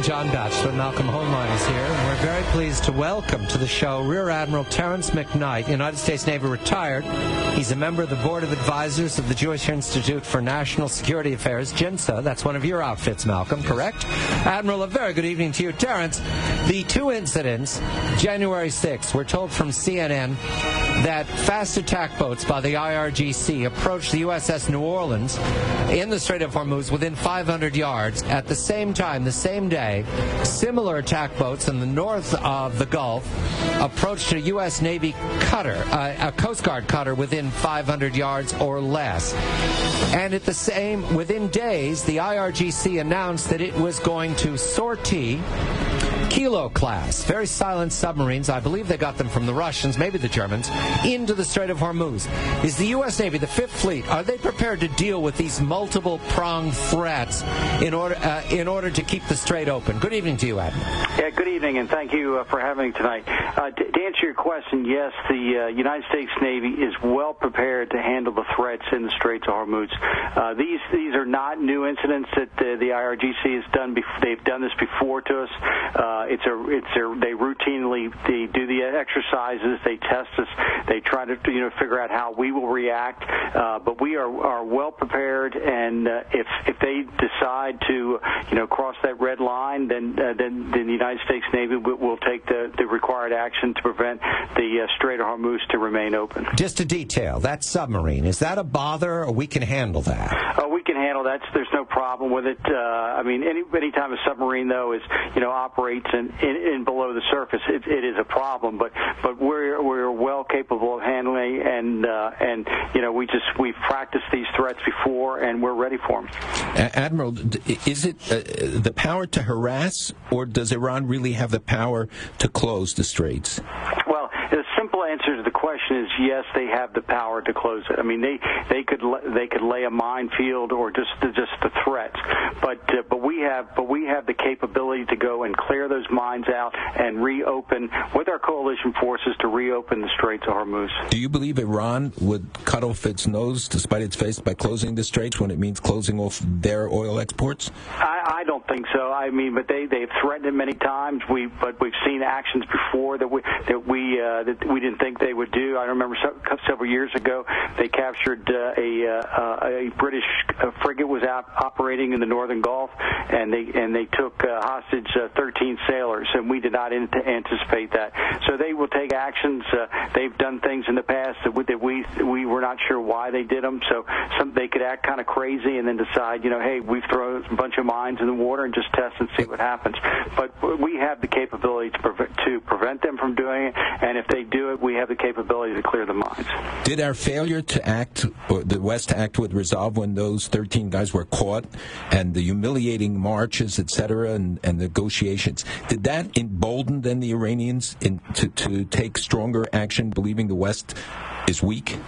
I'm John Batchelor. Malcolm Hoenlein is here, and we're very pleased to welcome to the show Rear Admiral Terence McKnight, United States Navy retired. He's a member of the Board of Advisors of the Jewish Institute for National Security Affairs, JINSA. That's one of your outfits, Malcolm, correct? Admiral, a very good evening to you. Terence, the two incidents, January 6th, we're told from CNN that fast attack boats by the IRGC approached the USS New Orleans in the Strait of Hormuz within 500 yards. At the same time, the same day, similar attack boats in the north of the Gulf approached a U.S. Navy cutter, a Coast Guard cutter, within 500 yards or less. And at the same, within days, the IRGC announced that it was going to sortie Kilo class, very silent submarines, I believe they got them from the Russians, maybe the Germans, into the Strait of Hormuz. Is the U.S. Navy, the Fifth Fleet, are they prepared to deal with these multiple-pronged threats in order to keep the strait open? Good evening to you, Admiral. Yeah, good evening, and thank you for having me tonight. To answer your question, yes, the United States Navy is well prepared to handle the threats in the Straits of Hormuz. These are not new incidents that the IRGC has done. They've done this before to us. They routinely do the exercises. They test us. They try to figure out how we will react. But we are well prepared. And if they decide to cross that red line, then the United States Navy will take the required action to prevent the Strait of Hormuz to remain open. Just a detail. That submarine, is that a bother, or we can handle that? We can handle that. There's no problem with it. Any time a submarine though is operates in below the surface, it is a problem. But we're well capable of handling, and we've practiced these threats before, and we're ready for them. Admiral, is it the power to harass, or does Iran really have the power to close the straits? Well, the simple answer to the question is yes, they have the power to close it. I mean, they could lay a minefield or just the threats, but we have the capability to go and clear those mines out and reopen with our coalition forces to reopen the Straits of Hormuz. Do you believe Iran would cut off its nose to spite its face by closing the straits when it means closing off their oil exports? I don't think so. I mean, but they've threatened it many times. But we've seen actions before that we didn't think they would do. I remember several years ago they captured a British frigate was out operating in the Northern Gulf, and they took hostage 13 sailors, and we did not anticipate that. So they will take actions. They've done things in the past that we were not sure why they did them. So they could act kind of crazy and then decide, hey, we've thrown a bunch of mines in the water and just test and see what happens. But we have the capability to prevent them from doing it, and if they do it, we have the capability to clear the mines. Did our failure to act, or the West to act with resolve when those 13 guys were caught, and the humiliating marches, etc., and negotiations, did that embolden then the Iranians to take stronger action, believing the West is weak?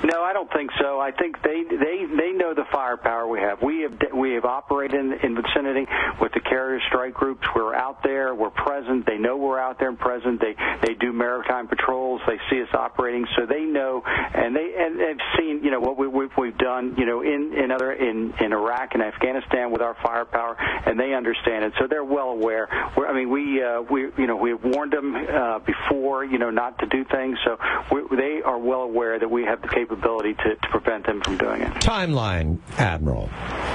No, I don't think so. I think they know the firepower we have. We have operated in the vicinity with the carrier strike groups. We're out there. We're present. They know we're out there and present. They do maritime patrols. They see us operating, so they know, and they've seen what we've done in Iraq and Afghanistan with our firepower, and they understand it. So they're well aware. We have warned them before not to do things. So they are well aware that we have the capability to prevent them from doing it. Timeline, Admiral.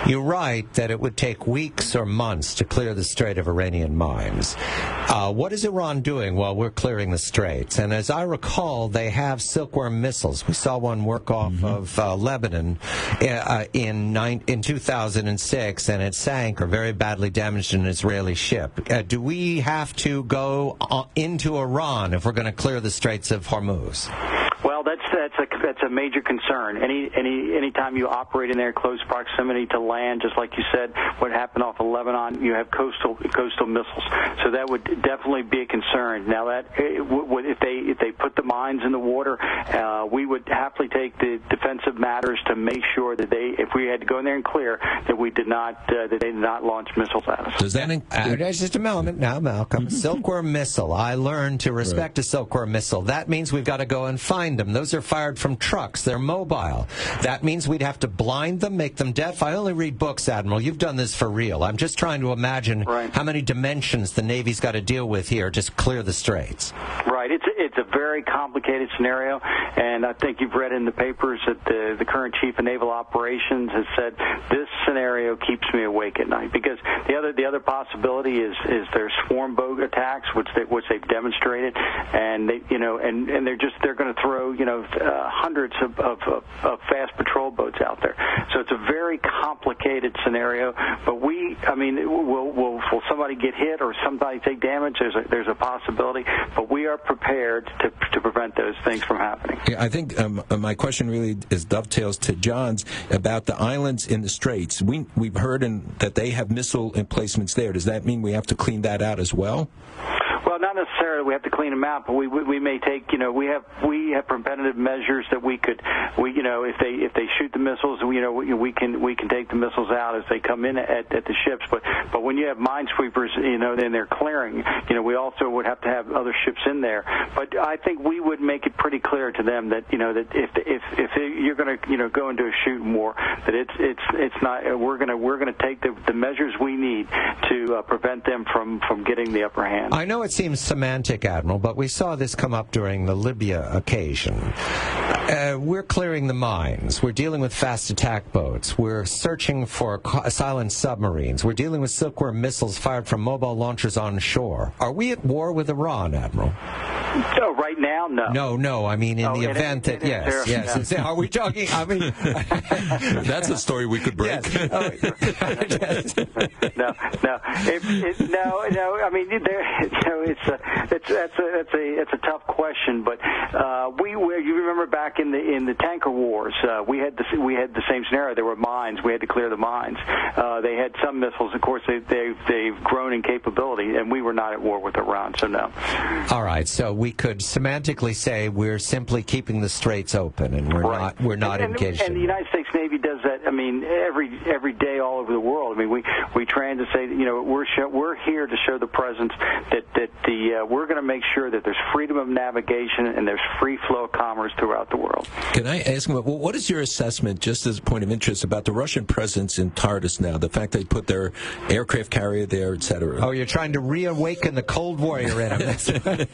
You write that it would take weeks or months to clear the Strait of Iranian mines. What is Iran doing while we're clearing the straits? And as I recall, they have silkworm missiles. We saw one work off of Lebanon in 2006, and it sank or very badly damaged an Israeli ship. Do we have to go into Iran if we're going to clear the Straits of Hormuz? Well, that's a major concern. Anytime you operate in their close proximity to land, just like you said, what happened off of Lebanon, you have coastal missiles. So that would definitely be a concern. Now, that if they put the mines in the water, we would happily take the defensive matters to make sure that if we had to go in there and clear, that they did not launch missiles at us. Does that just a moment now, Malcolm? Silkworm missile. I learned to respect a silkworm missile. That means we've got to go and find them. Those are fired from trucks. They're mobile. That means we'd have to blind them, make them deaf. I only read books, Admiral. You've done this for real. I'm just trying to imagine how many dimensions the Navy's got to deal with here to clear the straits. Right. It's a very complicated scenario, and I think you've read in the papers that the current Chief of Naval Operations has said this scenario keeps me awake at night, because the other possibility is there's swarm boat attacks, which they've demonstrated, and they're going to throw hundreds of fast patrol boats out there. So it's a very complicated scenario. But will somebody get hit or somebody take damage? There's a possibility, but we are prepared to prevent those things from happening. Yeah, I think my question really dovetails to John's about the islands in the Straits. We've heard that they have missile emplacements there. Does that mean we have to clean that out as well? Well, not necessarily. We have to clean them out, but we may take. We have preventative measures that we could. If they shoot the missiles, we can take the missiles out as they come in at the ships. But when you have minesweepers, then they're clearing. We also would have to have other ships in there. But I think we would make it pretty clear to them that that if you're going to go into a shooting war, that it's not. We're going to take the measures we need to prevent them from getting the upper hand. I know it seems semantic, Admiral, but we saw this come up during the Libya occasion. We're clearing the mines. We're dealing with fast attack boats. We're searching for silent submarines. We're dealing with silkworm missiles fired from mobile launchers on shore. Are we at war with Iran, Admiral? So right now, no. No. I mean, in the event that yes. Yeah. Are we talking? I mean, that's a story we could break. Yes. No. I mean, it's a tough question, but you remember back in the tanker wars, we had the same scenario. There were mines. We had to clear the mines. They had some missiles. Of course, they've grown in capability, and we were not at war with Iran, so no. All right. So we could semantically say we're simply keeping the straits open, and we're not engaged. And the United States Navy does that. I mean, every day all over the world. I mean, we try to say we're here to show the presence that we're going to make sure that there's freedom of navigation and there's free flow of commerce throughout the world. Can I ask you, what is your assessment, just as a point of interest, about the Russian presence in Tartus now? The fact they put their aircraft carrier there, et cetera. Oh, you're trying to reawaken the Cold Warrior in him.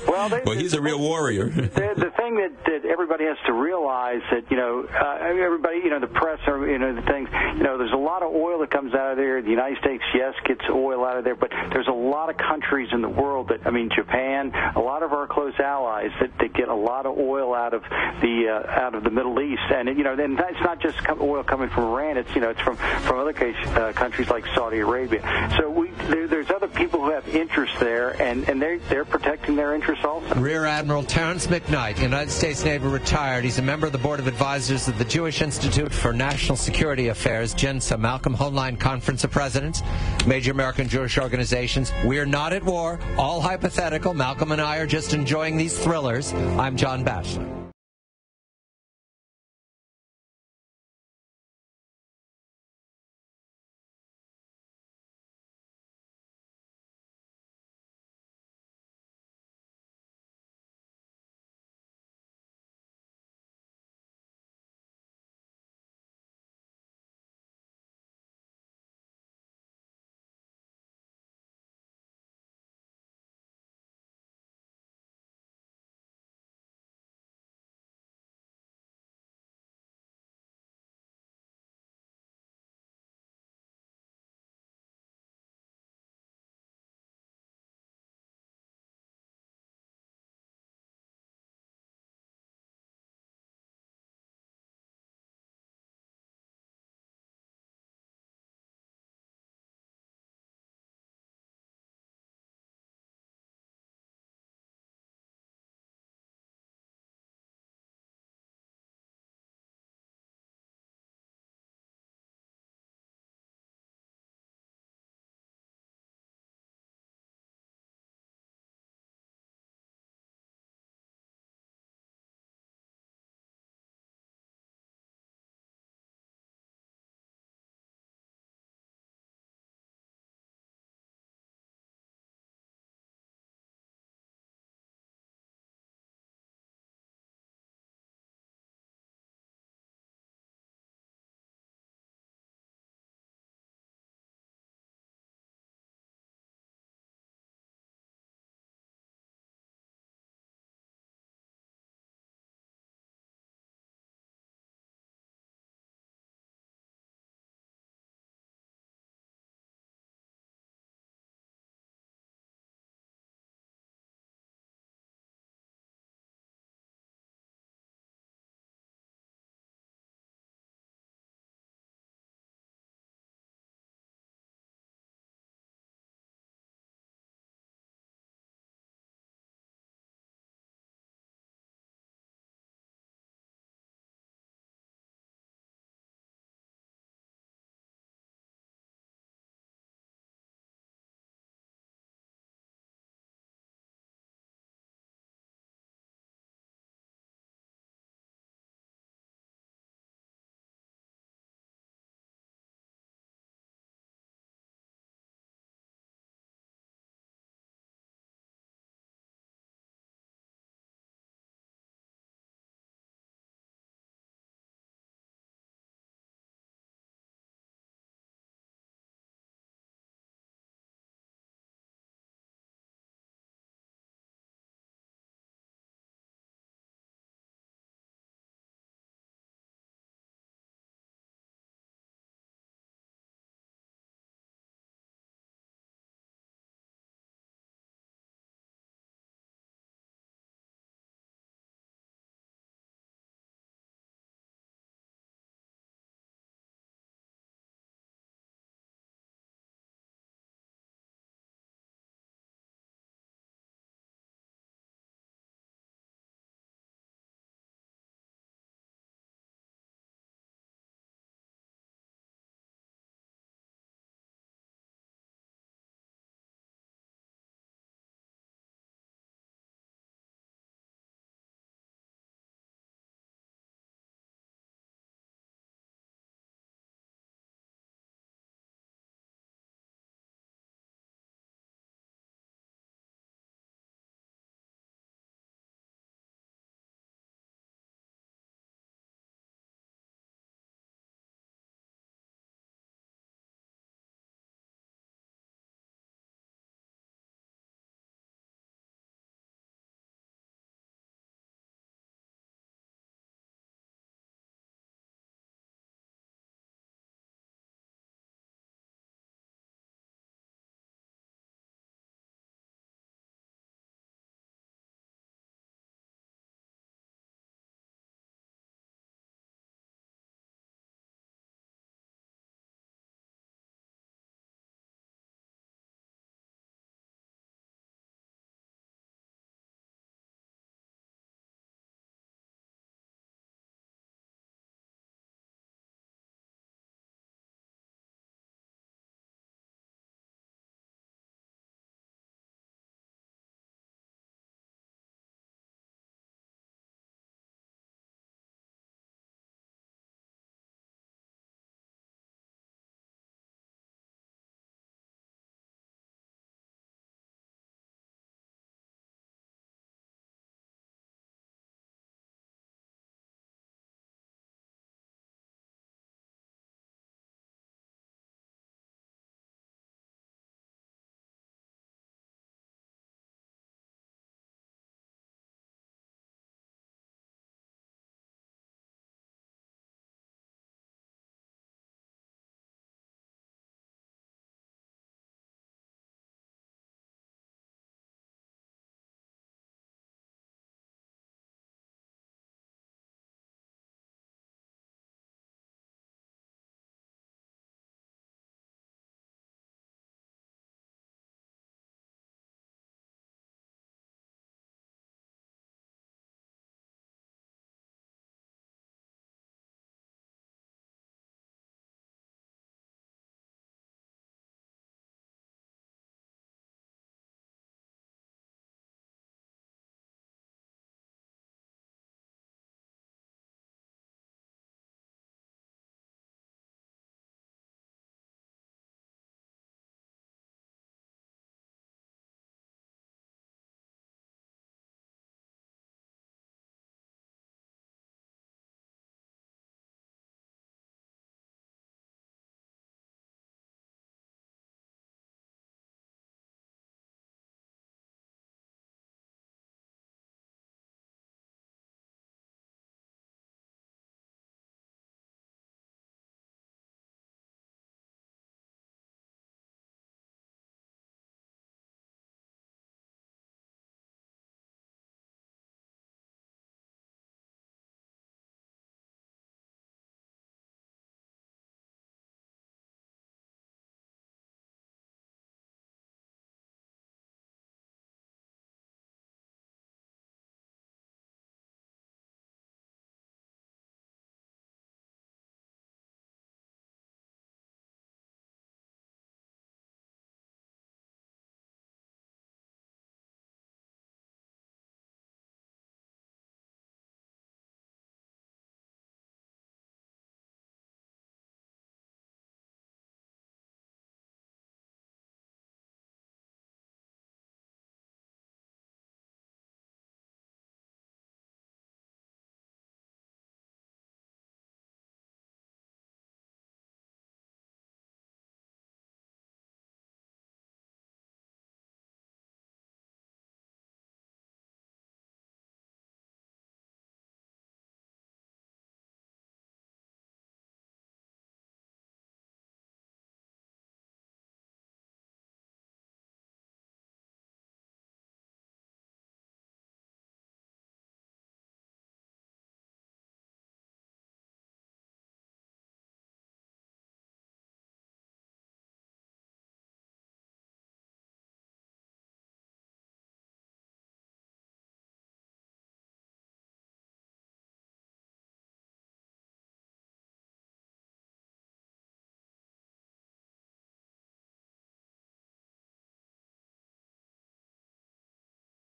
Well, he's a real warrior. The thing that everybody has to realize that everybody, the press, or the things, there's a lot of oil that comes out of there. The United States, yes, gets oil out of there, but there's a lot of countries in the world Japan, a lot of our close allies that get a lot of oil out of the Middle East, and then it's not just oil coming from Iran. It's from other countries like Saudi Arabia. So there's other people who have interest there, and they're protecting their interests also. Rear Admiral Terence McKnight, United States Navy retired. He's a member of the Board of Advisors of the Jewish Institute for National Security Affairs, JINSA, Malcolm Hoenlein Conference of Presidents, major American Jewish organizations. We're not at war. All hypothetical. Malcolm and I are just enjoying these thrillers. I'm John Batchelor.